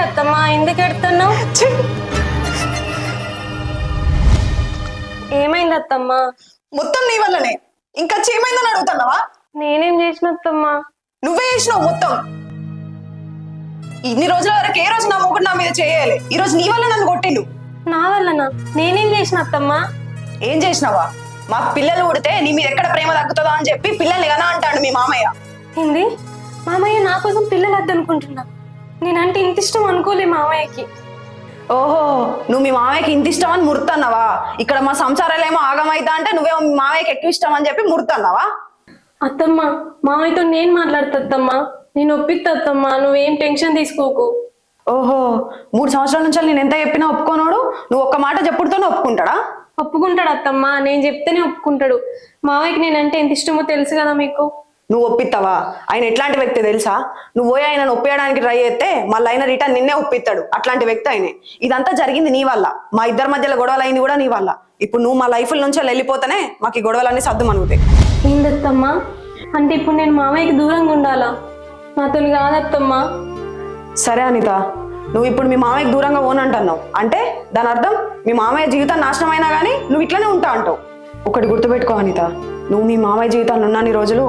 అత్తమ్మా, ఎందుకు ఎడుతున్నావు? ఏమైంది అత్తమ్మా? మొత్తం నీ వల్లనే. ఇంకా ఏమైందని అడుగుతున్నావా? నేనేం చేసిన అత్తమ్మా? నువ్వే చేసినావు మొత్తం. ఇన్ని రోజుల వరకు ఏ రోజు నా మొగుడు నా మీద చేయాలి, ఈ రోజు నీ వల్ల నన్ను కొట్టిండు. నా వల్లనా? నేనేం చేసిన అత్తమ్మా? ఏం చేసినావా? మా పిల్లలు పుడితే నీ మీద ఎక్కడ ప్రేమ తగ్గుతుందో అని చెప్పి పిల్లల్ని కనా అంటాడు మీ మామయ్య. ఏంది? మామయ్య నా కోసం పిల్లలు వద్దనుకుంటున్నా? నేనంటే ఇంత ఇష్టం అనుకోలే మామయ్యకి. ఓహో, నువ్వు మీ మామయ్యకి ఇంత ఇష్టం అని ముర్తన్నావా? ఇక్కడ మా సంసారాలేమో ఆగమైతా అంటే నువ్వేమో మీ మామయ్యకి ఎక్కువ ఇష్టం అని చెప్పి ముర్తన్నావా? అత్తమ్మ, మామయ్యతో నేను మాట్లాడుతమ్మా, నేను ఒప్పిత్తమ్మా, నువ్వేం టెన్షన్ తీసుకోకు. ఓహో, 3 సంవత్సరాల నుంచి నేను ఎంత చెప్పినా ఒప్పుకోనోడు నువ్వు ఒక్క మాట చెప్పుడుతోనే ఒప్పుకుంటాడా? ఒప్పుకుంటాడు అత్తమ్మ, నేను చెప్తేనే ఒప్పుకుంటాడు. మామయ్యకి నేనంటే ఎంత ఇష్టమో తెలుసు కదా మీకు. నువ్వు ఒప్పిస్తావా? ఆయన ఎట్లాంటి వ్యక్తి తెలుసా? నువ్వు పోయి ఆయన ఒప్పేయడానికి ట్రై చేస్తే మళ్ళీ ఆయన రిటర్న్ నిన్నే ఒప్పిస్తాడు. అట్లాంటి వ్యక్తి ఆయనే. ఇదంతా జరిగింది నీ వల్ల. మా ఇద్దరి మధ్యలో గొడవలు అయింది కూడా నీ వల్ల. ఇప్పుడు నువ్వు మా లైఫ్ నుంచి వెళ్ళిపోతేనే మాకు ఈ గొడవలన్నీ సర్దు మనుగుతాయి. ఏందత్తమ్మా? అంటే ఇప్పుడు నేను మామయ్యకి దూరంగా ఉండాలా? నాతో కాదత్తమ్మా. సరే అనిత, నువ్వు ఇప్పుడు మీ మామయ్యకి దూరంగా ఓనంటున్నావు అంటే దాని అర్థం మీ మామయ్య జీవితం నాశనం అయినా కానీ నువ్వు ఇట్లనే ఉంటా అంటావు. ఒకటి గుర్తుపెట్టుకో అనిత, నువ్వు మీ మామయ్య జీవితాన్ని ఉన్నన్ని రోజులు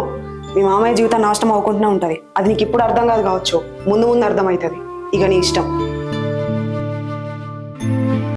మీ మామయ్య జీవితం నాశనం అవ్వకుండానే ఉంటది. అది నీకు ఇప్పుడు అర్థం కాదు కావచ్చు, ముందు ముందు అర్థమవుతుంది. ఇక నీ ఇష్టం.